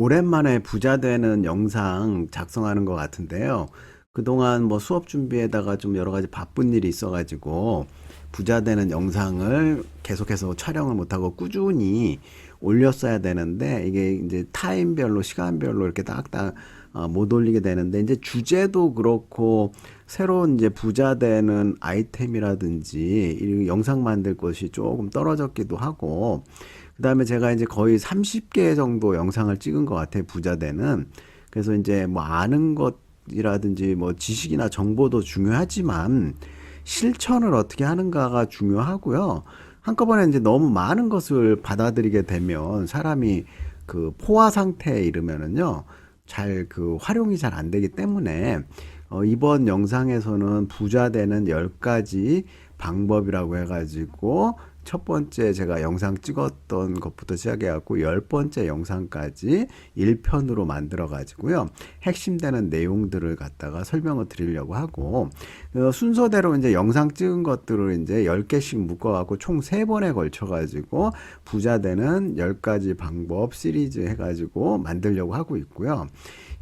오랜만에 부자 되는 영상 작성하는 것 같은데요. 그동안 뭐 수업 준비에다가 좀 여러 가지 바쁜 일이 있어가지고 부자 되는 영상을 계속해서 촬영을 못하고 꾸준히 올렸어야 되는데 이게 이제 타임별로 시간별로 이렇게 딱딱 못 올리게 되는데 이제 주제도 그렇고 새로운 이제 부자 되는 아이템이라든지 이 영상 만들 것이 조금 떨어졌기도 하고 그 다음에 제가 이제 거의 30개 정도 영상을 찍은 것 같아요. 부자되는. 그래서 이제 뭐 아는 것이라든지 뭐 지식이나 정보도 중요하지만 실천을 어떻게 하는가가 중요하고요. 한꺼번에 이제 너무 많은 것을 받아들이게 되면 사람이 그 포화 상태에 이르면은요. 잘 그 활용이 잘 안 되기 때문에 이번 영상에서는 부자 되는 10가지 방법이라고 해가지고 첫 번째 제가 영상 찍었던 것부터 시작해갖고 10번째 영상까지 1편으로 만들어 가지고요. 핵심되는 내용들을 갖다가 설명을 드리려고 하고 순서대로 이제 영상 찍은 것들을 이제 10개씩 묶어갖고 총 3번에 걸쳐 가지고 부자 되는 10가지 방법 시리즈 해가지고 만들려고 하고 있고요.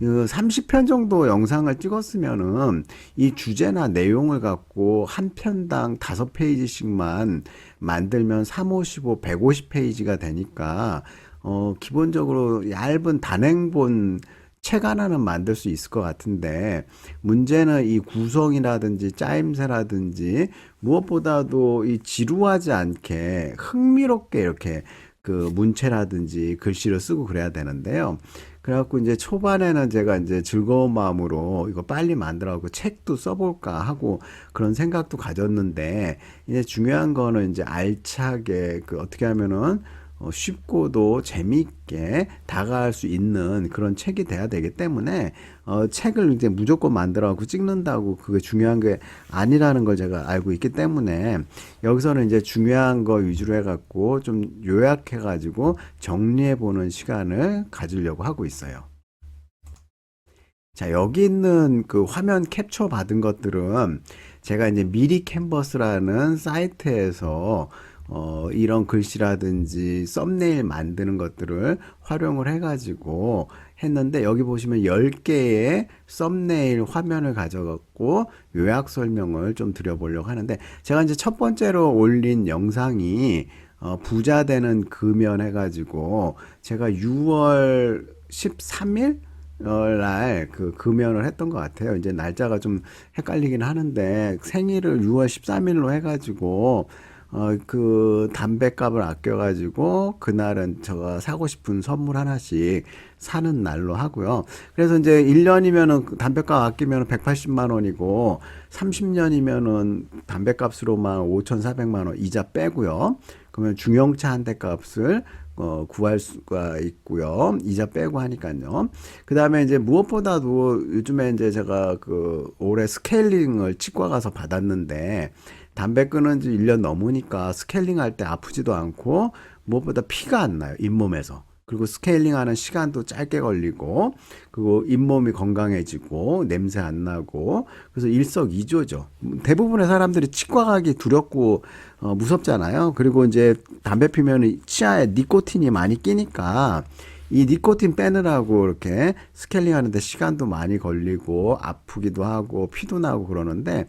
30편 정도 영상을 찍었으면은 이 주제나 내용을 갖고 한 편당 5페이지씩만 만들면 3, 5, 15, 150페이지가 되니까 기본적으로 얇은 단행본 책 하나는 만들 수 있을 것 같은데 문제는 이 구성이라든지 짜임새라든지 무엇보다도 이 지루하지 않게 흥미롭게 이렇게 그 문체라든지 글씨를 쓰고 그래야 되는데요. 그래갖고 이제 초반에는 제가 이제 즐거운 마음으로 이거 빨리 만들어갖고 책도 써볼까 하고 그런 생각도 가졌는데 이제 중요한 거는 이제 알차게 그 어떻게 하면은 쉽고도 재미있게 다가갈 수 있는 그런 책이 돼야 되기 때문에 책을 이제 무조건 만들어갖고 찍는다고 그게 중요한 게 아니라는 걸 제가 알고 있기 때문에 여기서는 이제 중요한 거 위주로 해갖고 좀 요약해가지고 정리해보는 시간을 가지려고 하고 있어요. 자, 여기 있는 그 화면 캡처 받은 것들은 제가 이제 미리 캔버스라는 사이트에서 이런 글씨라든지 썸네일 만드는 것들을 활용을 해가지고 했는데 여기 보시면 10개의 썸네일 화면을 가져갖고 요약 설명을 좀 드려보려고 하는데 제가 이제 첫 번째로 올린 영상이 부자 되는 금연 해가지고 제가 6월 13일 날 그 금연을 했던 것 같아요. 이제 날짜가 좀 헷갈리긴 하는데 생일을 6월 13일로 해가지고 그 담배값을 아껴가지고 그날은 제가 사고 싶은 선물 하나씩 사는 날로 하고요. 그래서 이제 1년이면은 담배값 아끼면 180만 원이고 30년이면은 담배값으로만 5,400만 원 이자 빼고요. 그러면 중형차 한 대 값을 구할 수가 있고요. 이자 빼고 하니까요. 그 다음에 이제 무엇보다도 요즘에 이제 제가 그 올해 스케일링을 치과 가서 받았는데 담배 끊은 지 1년 넘으니까 스케일링 할 때 아프지도 않고 무엇보다 피가 안 나요. 잇몸에서. 그리고 스케일링 하는 시간도 짧게 걸리고 그리고 잇몸이 건강해지고 냄새 안 나고 그래서 일석이조죠. 대부분의 사람들이 치과 가기 두렵고 무섭잖아요. 그리고 이제 담배 피면 치아에 니코틴이 많이 끼니까 이 니코틴 빼느라고 이렇게 스케일링 하는데 시간도 많이 걸리고 아프기도 하고 피도 나고 그러는데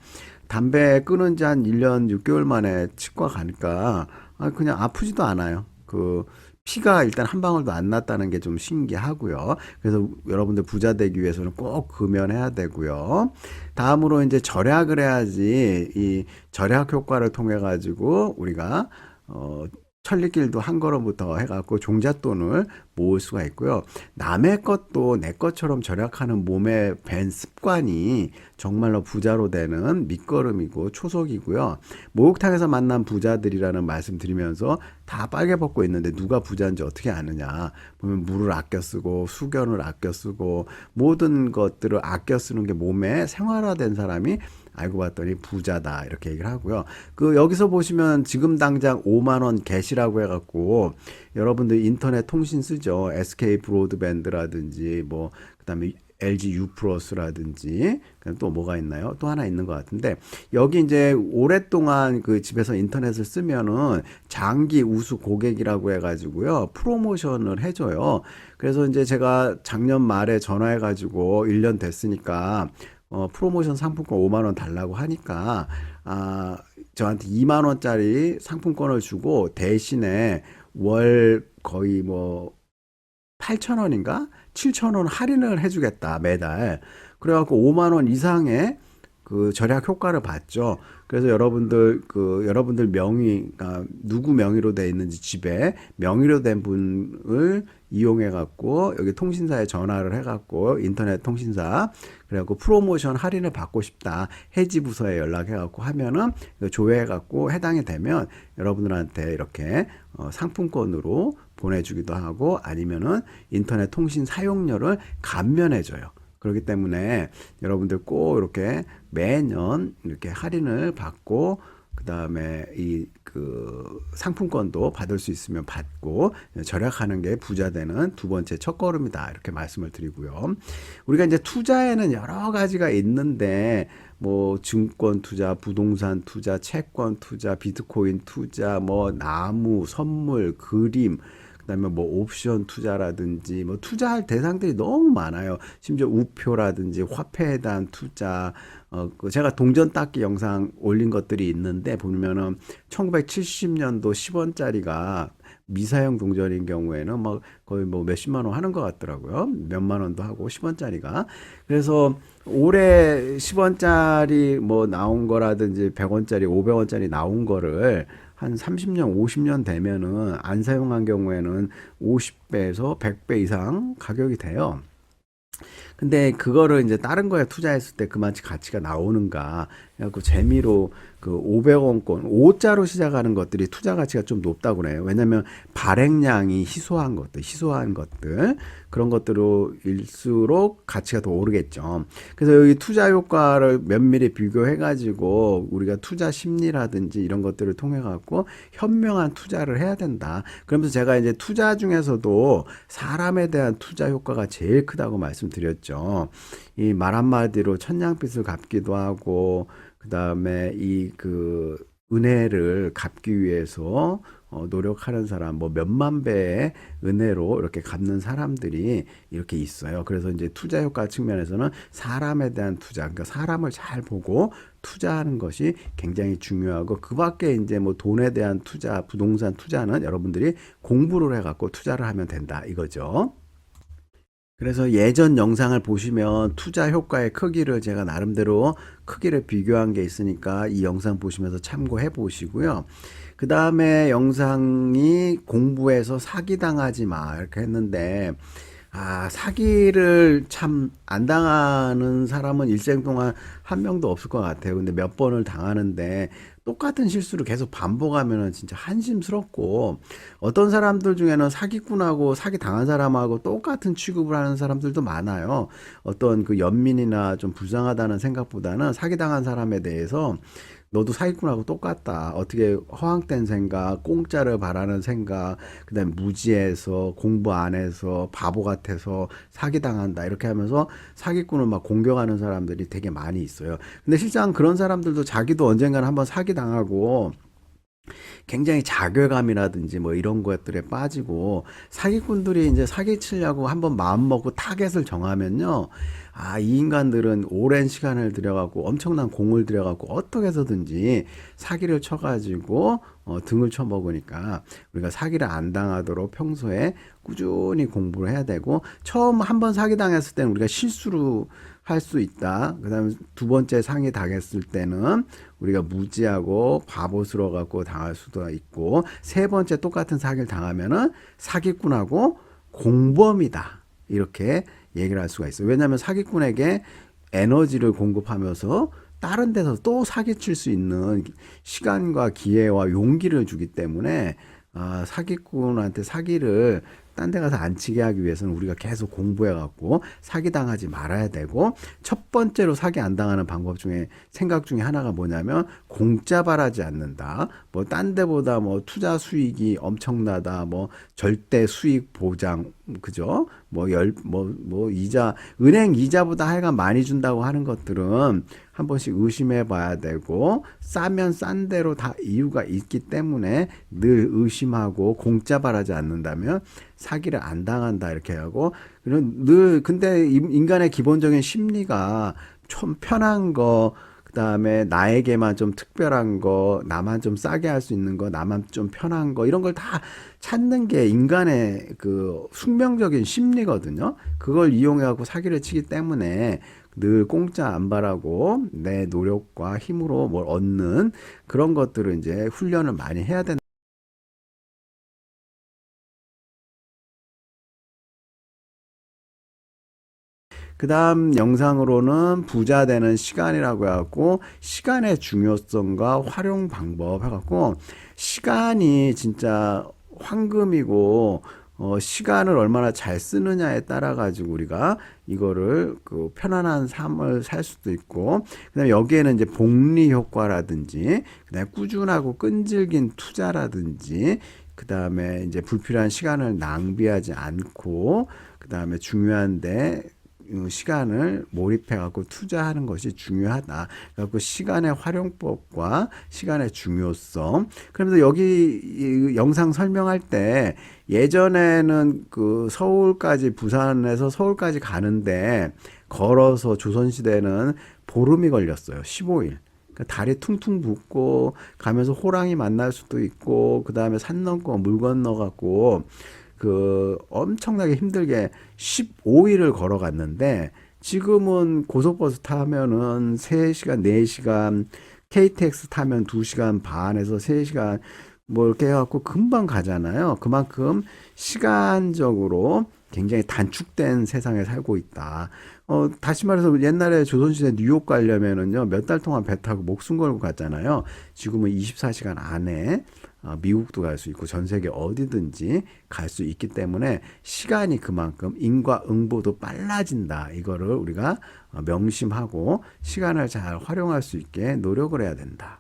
담배 끊은 지 한 1년 6개월 만에 치과 가니까 그냥 아프지도 않아요. 그 피가 일단 한 방울도 안 났다는 게 좀 신기하고요. 그래서 여러분들 부자 되기 위해서는 꼭 금연해야 되고요. 다음으로 이제 절약을 해야지 이 절약 효과를 통해 가지고 우리가 천리길도 한 걸음부터 해갖고 종잣돈을 모을 수가 있고요. 남의 것도 내 것처럼 절약하는 몸에 밴 습관이 정말로 부자로 되는 밑거름이고 초석이고요. 목욕탕에서 만난 부자들이라는 말씀 드리면서 다 빨개 벗고 있는데 누가 부자인지 어떻게 아느냐. 보면 물을 아껴 쓰고 수건을 아껴 쓰고 모든 것들을 아껴 쓰는 게 몸에 생활화된 사람이 알고 봤더니 부자다 이렇게 얘기를 하고요. 그 여기서 보시면 지금 당장 5만 원 get이라고 해갖고 여러분들 인터넷 통신 쓰죠. SK 브로드밴드라든지 뭐 그다음에 LG U 플러스라든지 또 뭐가 있나요? 또 하나 있는 것 같은데 여기 이제 오랫동안 그 집에서 인터넷을 쓰면은 장기 우수 고객이라고 해가지고요 프로모션을 해줘요. 그래서 이제 제가 작년 말에 전화해가지고 1년 됐으니까 프로모션 상품권 5만 원 달라고 하니까 저한테 2만 원짜리 상품권을 주고 대신에 월 거의 뭐 8천 원인가 7천 원 할인을 해주겠다 매달. 그래갖고 5만 원 이상의 그 절약 효과를 봤죠. 그래서 여러분들 명의, 누구 명의로 돼 있는지 집에 명의로 된 분을 이용해 갖고 여기 통신사에 전화를 해 갖고 인터넷 통신사 그래갖고 프로모션 할인을 받고 싶다 해지 부서에 연락해 갖고 하면은 조회해 갖고 해당이 되면 여러분들한테 이렇게 상품권으로 보내주기도 하고 아니면은 인터넷 통신 사용료를 감면해 줘요. 그렇기 때문에 여러분들 꼭 이렇게 매년 이렇게 할인을 받고 그 다음에 이 그 상품권도 받을 수 있으면 받고 절약하는 게 부자 되는 두 번째 첫걸음이다 이렇게 말씀을 드리고요. 우리가 이제 투자에는 여러 가지가 있는데 뭐 증권 투자, 부동산 투자, 채권 투자, 비트코인 투자, 뭐 나무, 선물, 그림 그다음에 뭐 옵션 투자라든지 뭐 투자할 대상들이 너무 많아요. 심지어 우표라든지 화폐에 대한 투자 제가 동전 닦기 영상 올린 것들이 있는데 보면은 1970년도 10원짜리가 미사용 동전인 경우에는 뭐 거의 뭐 몇십만 원 하는 것 같더라고요. 몇만 원도 하고 10원짜리가. 그래서 올해 10원짜리 뭐 나온 거라든지 100원짜리, 500원짜리 나온 거를 한 30년, 50년 되면은 안 사용한 경우에는 50배에서 100배 이상 가격이 돼요. 근데 그거를 이제 다른 거에 투자했을 때 그만치 가치가 나오는가. 그래갖고 재미로 그 500원권, 5자로 시작하는 것들이 투자 가치가 좀 높다고 그래요. 왜냐면 발행량이 희소한 것들, 그런 것들로 일수록 가치가 더 오르겠죠. 그래서 여기 투자 효과를 면밀히 비교해가지고 우리가 투자 심리라든지 이런 것들을 통해갖고 현명한 투자를 해야 된다. 그러면서 제가 이제 투자 중에서도 사람에 대한 투자 효과가 제일 크다고 말씀드렸죠. 이 말 한마디로 천냥빚을 갚기도 하고, 그 다음에 이 그 은혜를 갚기 위해서 노력하는 사람, 뭐 몇만 배의 은혜로 이렇게 갚는 사람들이 이렇게 있어요. 그래서 이제 투자 효과 측면에서는 사람에 대한 투자, 그러니까 사람을 잘 보고 투자하는 것이 굉장히 중요하고, 그 밖에 이제 뭐 돈에 대한 투자, 부동산 투자는 여러분들이 공부를 해갖고 투자를 하면 된다 이거죠. 그래서 예전 영상을 보시면 투자 효과의 크기를 제가 나름대로 크기를 비교한 게 있으니까 이 영상 보시면서 참고해 보시고요. 그 다음에 영상이 공부해서 사기당하지 마 이렇게 했는데 사기를 참 안 당하는 사람은 일생 동안 한 명도 없을 것 같아요. 근데 몇 번을 당하는데 똑같은 실수를 계속 반복하면은 진짜 한심스럽고, 어떤 사람들 중에는 사기꾼하고 사기 당한 사람하고 똑같은 취급을 하는 사람들도 많아요. 어떤 그 연민이나 좀 불쌍하다는 생각보다는 사기 당한 사람에 대해서 너도 사기꾼하고 똑같다. 어떻게 허황된 생각, 공짜를 바라는 생각, 그다음에 무지해서 공부 안 해서 바보 같아서 사기당한다. 이렇게 하면서 사기꾼을 막 공격하는 사람들이 되게 많이 있어요. 근데 실상 그런 사람들도 자기도 언젠가는 한번 사기당하고 굉장히 자괴감이라든지 뭐 이런 것들에 빠지고, 사기꾼들이 이제 사기치려고 한번 마음 먹고 타겟을 정하면요. 이 인간들은 오랜 시간을 들여갖고 엄청난 공을 들여갖고 어떻게 해서든지 사기를 쳐가지고 등을 쳐먹으니까 우리가 사기를 안 당하도록 평소에 꾸준히 공부를 해야 되고, 처음 한번 사기 당했을 때는 우리가 실수로 할 수 있다. 그 다음에 두 번째 상이 당했을 때는 우리가 무지하고 바보스러워 갖고 당할 수도 있고, 세 번째 똑같은 사기를 당하면은 사기꾼하고 공범이다. 이렇게 얘기를 할 수가 있어요. 왜냐하면 사기꾼에게 에너지를 공급하면서 다른 데서 또 사기칠 수 있는 시간과 기회와 용기를 주기 때문에 사기꾼한테 사기를 딴 데 가서 안 치게 하기 위해서는 우리가 계속 공부해 갖고 사기 당하지 말아야 되고, 첫 번째로 사기 안 당하는 방법 중에 생각 중에 하나가 뭐냐면 공짜 바라지 않는다. 뭐 딴 데보다 뭐 투자 수익이 엄청나다. 뭐 절대 수익 보장 그죠? 이자, 은행 이자보다 하여간 많이 준다고 하는 것들은 한 번씩 의심해 봐야 되고, 싸면 싼 대로 다 이유가 있기 때문에 늘 의심하고 공짜 바라지 않는다면 사기를 안 당한다, 이렇게 하고, 근데 인간의 기본적인 심리가 좀 편한 거, 그 다음에 나에게만 좀 특별한 거, 나만 좀 싸게 할 수 있는 거, 나만 좀 편한 거, 이런 걸 다 찾는 게 인간의 그 숙명적인 심리거든요. 그걸 이용해갖고 사기를 치기 때문에 늘 공짜 안 바라고 내 노력과 힘으로 뭘 얻는 그런 것들을 이제 훈련을 많이 해야 된다. 그 다음 영상으로는 부자 되는 시간이라고 해갖고 시간의 중요성과 활용 방법 해갖고 시간이 진짜 황금이고 시간을 얼마나 잘 쓰느냐에 따라 가지고 우리가 이거를 그 편안한 삶을 살 수도 있고 그다음에 여기에는 이제 복리 효과라든지 그다음에 꾸준하고 끈질긴 투자라든지 그다음에 이제 불필요한 시간을 낭비하지 않고 그다음에 중요한데 시간을 몰입해 갖고 투자하는 것이 중요하다. 그래서 시간의 활용법과 시간의 중요성. 그러면서 여기 이 영상 설명할 때 예전에는 그 서울까지 부산에서 서울까지 가는데 걸어서 조선시대는 보름이 걸렸어요. 15일. 다리 퉁퉁 붓고 가면서 호랑이 만날 수도 있고 그 다음에 산 넘고 물 건너 갖고 그 엄청나게 힘들게 15일을 걸어갔는데 지금은 고속버스 타면은 3시간, 4시간, KTX 타면 2시간 반에서 3시간 뭐 이렇게 해갖고 금방 가잖아요. 그만큼 시간적으로 굉장히 단축된 세상에 살고 있다. 다시 말해서 옛날에 조선시대 뉴욕 가려면은요, 몇 달 동안 배 타고 목숨 걸고 갔잖아요. 지금은 24시간 안에 미국도 갈 수 있고 전 세계 어디든지 갈 수 있기 때문에 시간이 그만큼 인과응보도 빨라진다. 이거를 우리가 명심하고 시간을 잘 활용할 수 있게 노력을 해야 된다.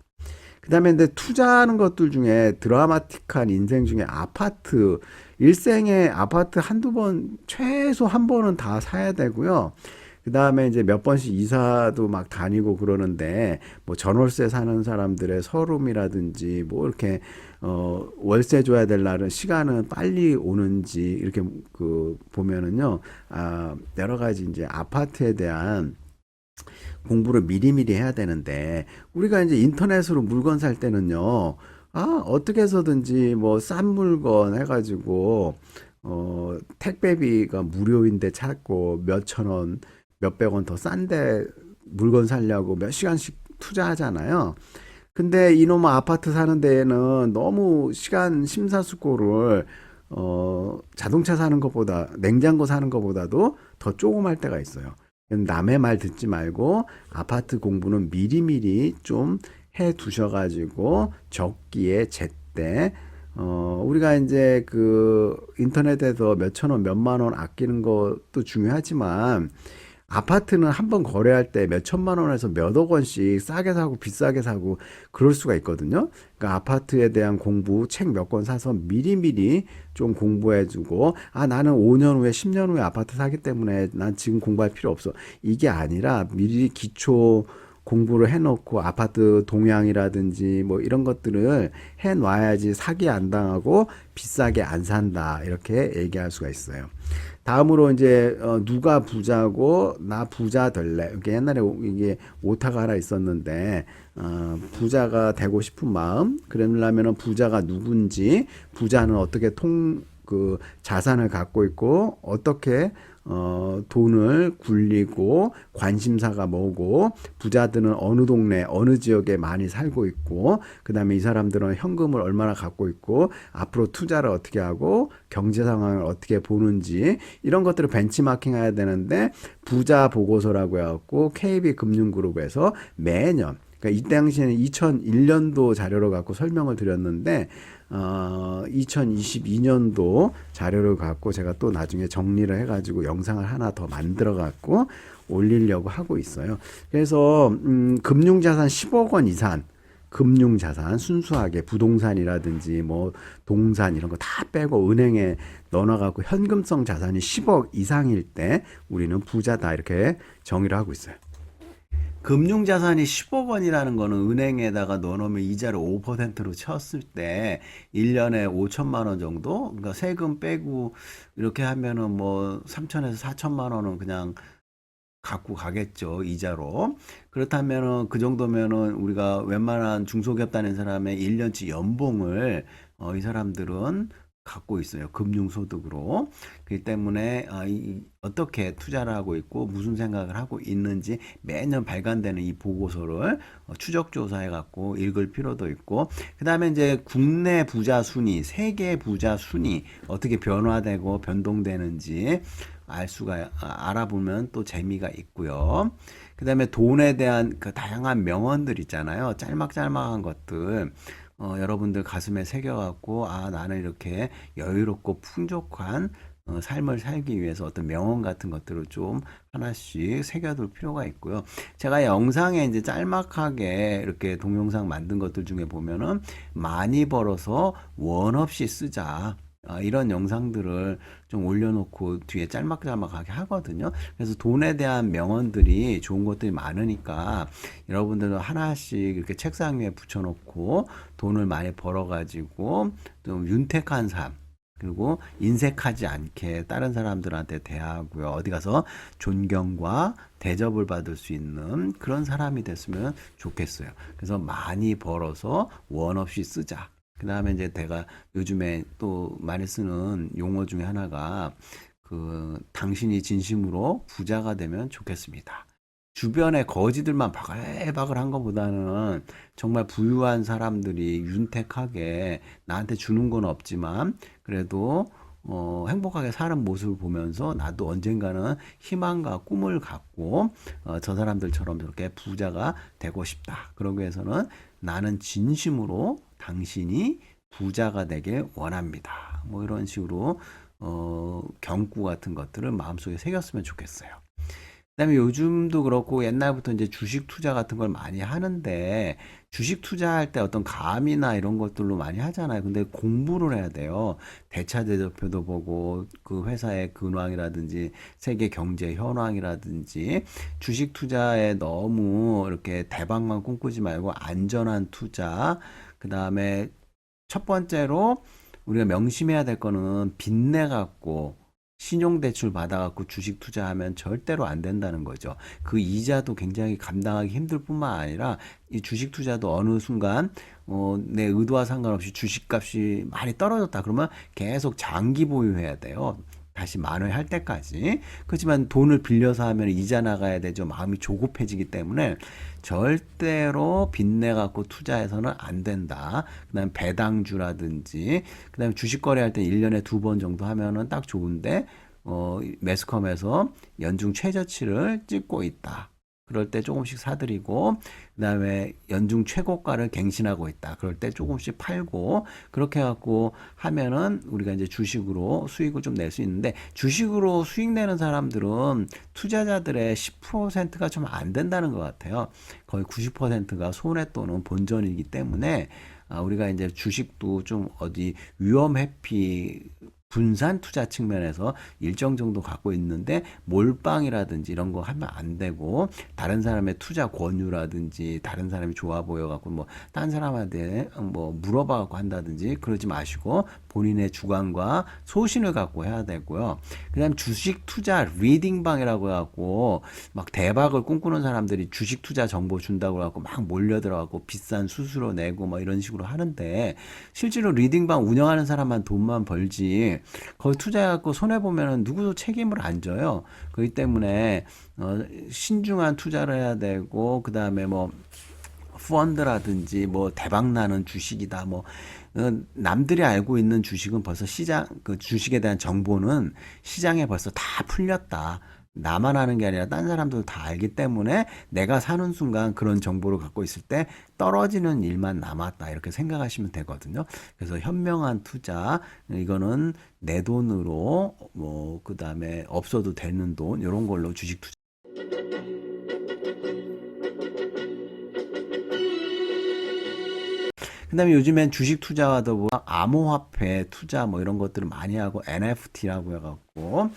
그 다음에 근데 투자하는 것들 중에 드라마틱한 인생 중에 아파트, 일생에 아파트 한두 번, 최소 한 번은 다 사야 되고요. 그 다음에 이제 몇 번씩 이사도 막 다니고 그러는데, 뭐 전월세 사는 사람들의 서름이라든지, 뭐 이렇게, 월세 줘야 될 날은 시간은 빨리 오는지, 이렇게 그, 보면은요, 여러 가지 이제 아파트에 대한 공부를 미리미리 해야 되는데 우리가 이제 인터넷으로 물건 살 때는요. 어떻게 해서든지 뭐 싼 물건 해가지고 택배비가 무료인데 찾고 몇천 원, 몇백 원 더 싼데 물건 살려고 몇 시간씩 투자하잖아요. 근데 이놈의 아파트 사는 데에는 너무 시간 심사숙고를 자동차 사는 것보다 냉장고 사는 것보다도 더 조금할 때가 있어요. 남의 말 듣지 말고 아파트 공부는 미리미리 좀 해 두셔가지고 적기에 제때 우리가 이제 그 인터넷에서 몇천 원, 몇만 원 아끼는 것도 중요하지만 아파트는 한 번 거래할 때 몇 천만 원에서 몇억 원씩 싸게 사고 비싸게 사고 그럴 수가 있거든요. 그러니까 아파트에 대한 공부 책 몇 권 사서 미리미리 좀 공부해주고 나는 5년 후에 10년 후에 아파트 사기 때문에 난 지금 공부할 필요 없어. 이게 아니라 미리 기초 공부를 해놓고 아파트 동향이라든지 뭐 이런 것들을 해놔야지 사기 안 당하고 비싸게 안 산다 이렇게 얘기할 수가 있어요. 다음으로 이제 누가 부자고 나 부자 될래. 이렇게 옛날에 이게 오타가 하나 있었는데 부자가 되고 싶은 마음. 그러려면은 부자가 누군지, 부자는 어떻게 그 자산을 갖고 있고 어떻게 돈을 굴리고 관심사가 뭐고 부자들은 어느 동네 어느 지역에 많이 살고 있고 그 다음에 이 사람들은 현금을 얼마나 갖고 있고 앞으로 투자를 어떻게 하고 경제 상황을 어떻게 보는지 이런 것들을 벤치마킹 해야 되는데 부자 보고서라고 해갖고 KB금융그룹에서 매년 그러니까 이 당시에는 2001년도 자료를 갖고 설명을 드렸는데 2022년도 자료를 갖고 제가 또 나중에 정리를 해가지고 영상을 하나 더 만들어 갖고 올리려고 하고 있어요. 그래서 금융자산 10억 원 이상 금융자산 순수하게 부동산이라든지 뭐 동산 이런 거 다 빼고 은행에 넣어놔갖고 현금성 자산이 10억 이상일 때 우리는 부자다 이렇게 정의를 하고 있어요. 금융자산이 10억 원이라는 거는 은행에다가 넣어놓으면 이자를 5%로 쳤을 때 1년에 5천만 원 정도? 그러니까 세금 빼고 이렇게 하면은 뭐 3천에서 4천만 원은 그냥 갖고 가겠죠, 이자로. 그렇다면은 그 정도면은 우리가 웬만한 중소기업 다니는 사람의 1년치 연봉을 이 사람들은 갖고 있어요. 금융소득으로. 그렇기 때문에 어떻게 투자를 하고 있고 무슨 생각을 하고 있는지 매년 발간되는 이 보고서를 추적조사해 갖고 읽을 필요도 있고, 그 다음에 이제 국내 부자 순위, 세계 부자 순위 어떻게 변화되고 변동되는지 알 수가 알아보면 또 재미가 있고요. 그 다음에 돈에 대한 그 다양한 명언들 있잖아요. 짤막짤막한 것들. 여러분들 가슴에 새겨갖고, 아, 나는 이렇게 여유롭고 풍족한 삶을 살기 위해서 어떤 명언 같은 것들을 좀 하나씩 새겨둘 필요가 있고요. 제가 영상에 이제 짤막하게 이렇게 동영상 만든 것들 중에 보면은 많이 벌어서 원 없이 쓰자. 이런 영상들을 좀 올려놓고 뒤에 짤막짤막하게 하거든요. 그래서 돈에 대한 명언들이 좋은 것들이 많으니까 여러분들도 하나씩 이렇게 책상 위에 붙여놓고 돈을 많이 벌어가지고 좀 윤택한 삶, 그리고 인색하지 않게 다른 사람들한테 대하고요. 어디 가서 존경과 대접을 받을 수 있는 그런 사람이 됐으면 좋겠어요. 그래서 많이 벌어서 원 없이 쓰자. 그 다음에 이제 내가 요즘에 또 많이 쓰는 용어 중에 하나가 당신이 진심으로 부자가 되면 좋겠습니다. 주변에 거지들만 바글바글 한 것보다는 정말 부유한 사람들이 윤택하게 나한테 주는 건 없지만 그래도 행복하게 사는 모습을 보면서 나도 언젠가는 희망과 꿈을 갖고 저 사람들처럼 저렇게 부자가 되고 싶다. 그러기 위해서는 나는 진심으로 당신이 부자가 되길 원합니다. 뭐 이런 식으로 경구 같은 것들을 마음속에 새겼으면 좋겠어요. 그다음에 요즘도 그렇고 옛날부터 이제 주식 투자 같은 걸 많이 하는데 주식 투자할 때 어떤 감이나 이런 것들로 많이 하잖아요. 근데 공부를 해야 돼요. 대차대조표도 보고 그 회사의 근황이라든지 세계 경제 현황이라든지 주식 투자에 너무 이렇게 대박만 꿈꾸지 말고 안전한 투자, 그다음에 첫 번째로 우리가 명심해야 될 거는 빚내 갖고 신용대출 받아갖고 주식 투자하면 절대로 안 된다는 거죠. 그 이자도 굉장히 감당하기 힘들 뿐만 아니라 이 주식 투자도 어느 순간 내 의도와 상관없이 주식값이 많이 떨어졌다 그러면 계속 장기 보유해야 돼요. 다시 만회할 때까지. 그렇지만 돈을 빌려서 하면 이자 나가야 되죠. 마음이 조급해지기 때문에 절대로 빚내 갖고 투자해서는 안 된다. 그다음에 배당주라든지, 그다음에 주식 거래할 때 1년에 2번 정도 하면은 딱 좋은데 매스컴에서 연중 최저치를 찍고 있다. 그럴 때 조금씩 사들이고, 그 다음에 연중 최고가를 갱신하고 있다. 그럴 때 조금씩 팔고, 그렇게 해갖고 하면은 우리가 이제 주식으로 수익을 좀 낼 수 있는데, 주식으로 수익 내는 사람들은 투자자들의 10%가 좀 안 된다는 것 같아요. 거의 90%가 손해 또는 본전이기 때문에, 우리가 이제 주식도 좀 어디 위험 회피 분산 투자 측면에서 일정 정도 갖고 있는데 몰빵이라든지 이런 거 하면 안 되고, 다른 사람의 투자 권유라든지 다른 사람이 좋아 보여 갖고 뭐 다른 사람한테 뭐 물어봐 갖고 한다든지 그러지 마시고 본인의 주관과 소신을 갖고 해야 되고요. 그다음 주식 투자 리딩방이라고 해 갖고 막 대박을 꿈꾸는 사람들이 주식 투자 정보 준다고 해 갖고 막 몰려들어 갖고 비싼 수수료 내고 뭐 이런 식으로 하는데, 실제로 리딩방 운영하는 사람만 돈만 벌지 거기 투자해갖고 손해보면은 누구도 책임을 안 져요. 그렇기 때문에 신중한 투자를 해야 되고, 그 다음에 뭐 펀드라든지 뭐 대박나는 주식이다 뭐 남들이 알고 있는 주식은 벌써 그 주식에 대한 정보는 시장에 벌써 다 풀렸다. 나만 아는 게 아니라 딴 사람들도 다 알기 때문에 내가 사는 순간 그런 정보를 갖고 있을 때 떨어지는 일만 남았다 이렇게 생각하시면 되거든요. 그래서 현명한 투자, 이거는 내 돈으로 뭐 그다음에 없어도 되는 돈 이런 걸로 주식 투자 그다음에 요즘엔 주식 투자와 더불어 암호화폐 투자 뭐 이런 것들을 많이 하고 NFT라고 해갖고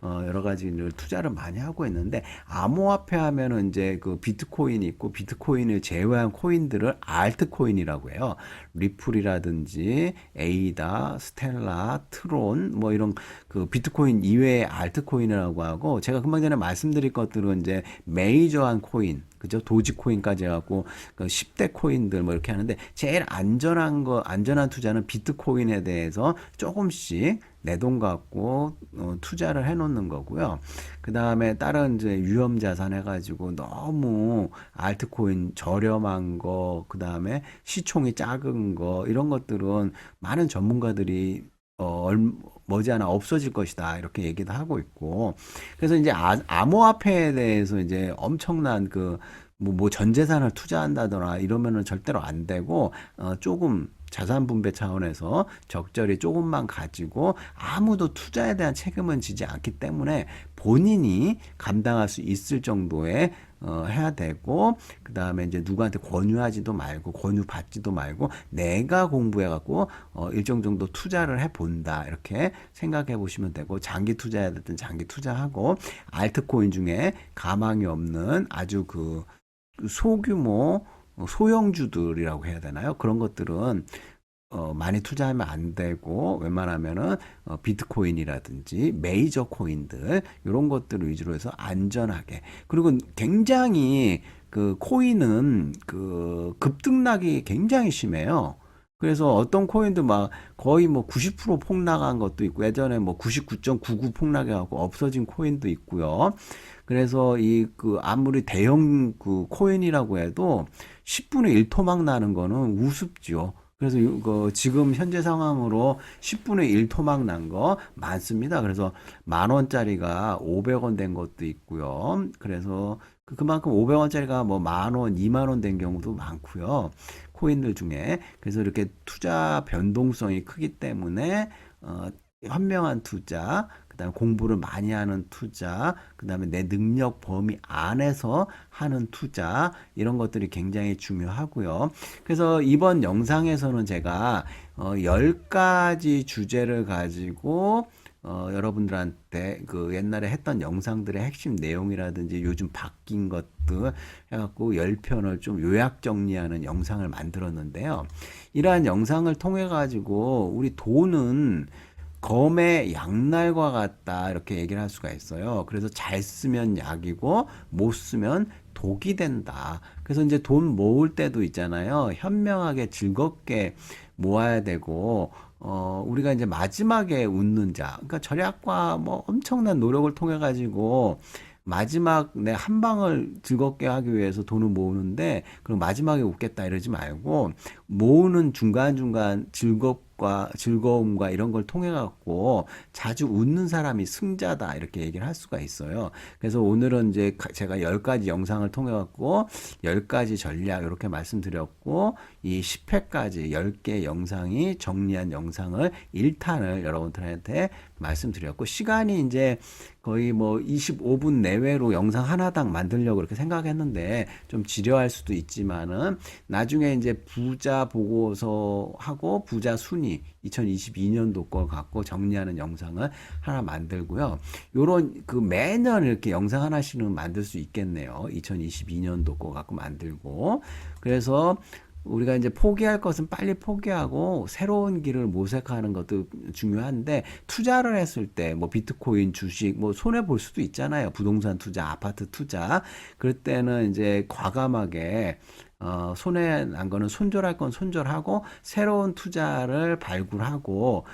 여러 가지 투자를 많이 하고 있는데 암호화폐 하면은 이제 그 비트코인이 있고 비트코인을 제외한 코인들을 알트코인이라고 해요. 리플이라든지 에이다, 스텔라, 트론 뭐 이런 그 비트코인 이외의 알트코인이라고 하고 제가 금방 전에 말씀드릴 것들은 이제 메이저한 코인 그죠? 도지코인까지 해갖고 그 10대 코인들 뭐 이렇게 하는데 제일 안전한 투자는 비트코인에 대해서 조금씩 내 돈 갖고 투자를 해놓는 거고요. 그 다음에 다른 이제 위험 자산 해가지고 너무 알트코인 저렴한 거, 그 다음에 시총이 작은 거 이런 것들은 많은 전문가들이 머지않아 없어질 것이다 이렇게 얘기도 하고 있고 그래서 이제 암호화폐에 대해서 이제 엄청난 그 뭐 전 재산을 투자한다거나 이러면은 절대로 안 되고 조금 자산 분배 차원에서 적절히 조금만 가지고 아무도 투자에 대한 책임은 지지 않기 때문에 본인이 감당할 수 있을 정도의 해야 되고 그 다음에 이제 누구한테 권유하지도 말고 권유 받지도 말고 내가 공부해 갖고 일정 정도 투자를 해 본다 이렇게 생각해 보시면 되고 장기 투자해야 됐든 장기 투자하고 알트코인 중에 가망이 없는 아주 그 소규모 소형주들이라고 해야 되나요? 그런 것들은 많이 투자하면 안 되고 웬만하면은 비트코인이라든지 메이저 코인들 이런 것들 위주로 해서 안전하게 그리고 굉장히 그 코인은 그 급등락이 굉장히 심해요. 그래서 어떤 코인도 막 거의 뭐 90% 폭락한 것도 있고 예전에 뭐 99.99 폭락해갖고 없어진 코인도 있고요. 그래서 이 그 아무리 대형 그 코인이라고 해도 10분의 1 토막 나는 거는 우습죠. 그래서 그 지금 현재 상황으로 10분의 1 토막 난 거 많습니다. 그래서 10,000원짜리가 500원 된 것도 있고요. 그래서 그만큼 500원짜리가 뭐 10,000원, 20,000원 된 경우도 많고요. 코인들 중에. 그래서 이렇게 투자 변동성이 크기 때문에 현명한 투자, 그다음에 공부를 많이 하는 투자, 그다음에 내 능력 범위 안에서 하는 투자 이런 것들이 굉장히 중요하고요. 그래서 이번 영상에서는 제가 10가지 주제를 가지고 여러분들한테 그 옛날에 했던 영상들의 핵심 내용이라든지 요즘 바뀐 것들 해갖고 10편을 좀 요약 정리하는 영상을 만들었는데요. 이러한 영상을 통해 가지고 우리 돈은 검의 양날과 같다 이렇게 얘기를 할 수가 있어요. 그래서 잘 쓰면 약이고 못 쓰면 독이 된다. 그래서 이제 돈 모을 때도 있잖아요. 현명하게 즐겁게 모아야 되고 우리가 이제 마지막에 웃는 자. 그러니까 절약과 뭐 엄청난 노력을 통해 가지고 마지막 내 한 방을 즐겁게 하기 위해서 돈을 모으는데 그럼 마지막에 웃겠다 이러지 말고 모으는 중간중간 즐거움과 이런 걸 통해 갖고 자주 웃는 사람이 승자다 이렇게 얘기를 할 수가 있어요. 그래서 오늘은 이제 제가 10가지 영상을 통해 갖고 10가지 전략 이렇게 말씀드렸고 이 10회까지 10개 영상이 정리한 영상을 1탄을 여러분들한테 말씀드렸고 시간이 이제 거의 뭐 25분 내외로 영상 하나당 만들려고 그렇게 생각했는데 좀 지루할 수도 있지만은 나중에 이제 부자 보고서 하고 부자 순위 2022년도 거 갖고 정리하는 영상을 하나 만들고요. 요런 그 매년 이렇게 영상 하나씩은 만들 수 있겠네요. 2022년도 거 갖고 만들고. 그래서 우리가 이제 포기할 것은 빨리 포기하고 새로운 길을 모색하는 것도 중요한데 투자를 했을 때 뭐 비트코인 주식 뭐 손해 볼 수도 있잖아요. 부동산 투자, 아파트 투자. 그럴 때는 이제 과감하게 손해 난 거는 손절할 건 손절하고 새로운 투자를 발굴하고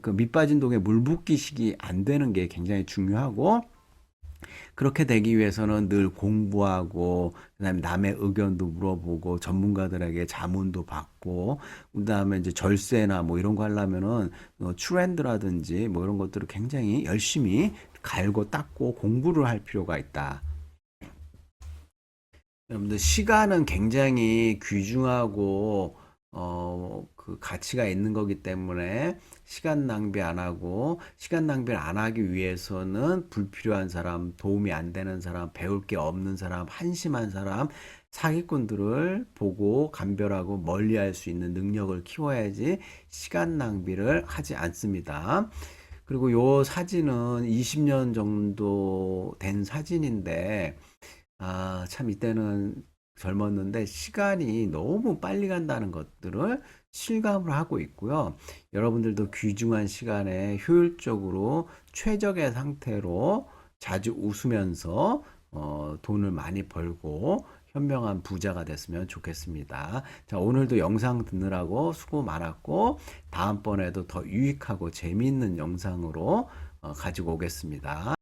그 밑빠진 독에 물 붓기식이 안 되는 게 굉장히 중요하고 그렇게 되기 위해서는 늘 공부하고 그다음에 남의 의견도 물어보고 전문가들에게 자문도 받고 그다음에 이제 절세나 뭐 이런 거 하려면은 트렌드라든지 뭐 이런 것들을 굉장히 열심히 갈고 닦고 공부를 할 필요가 있다. 여러분들 시간은 굉장히 귀중하고 그 가치가 있는 거기 때문에 시간 낭비 안 하고, 시간 낭비를 안 하기 위해서는 불필요한 사람, 도움이 안 되는 사람, 배울 게 없는 사람, 한심한 사람, 사기꾼들을 보고 감별하고 멀리할 수 있는 능력을 키워야지 시간 낭비를 하지 않습니다. 그리고 요 사진은 20년 정도 된 사진인데, 참 이때는 젊었는데 시간이 너무 빨리 간다는 것들을 실감을 하고 있고요. 여러분들도 귀중한 시간에 효율적으로 최적의 상태로 자주 웃으면서 돈을 많이 벌고 현명한 부자가 됐으면 좋겠습니다. 자, 오늘도 영상 듣느라고 수고 많았고 다음번에도 더 유익하고 재미있는 영상으로 가지고 오겠습니다.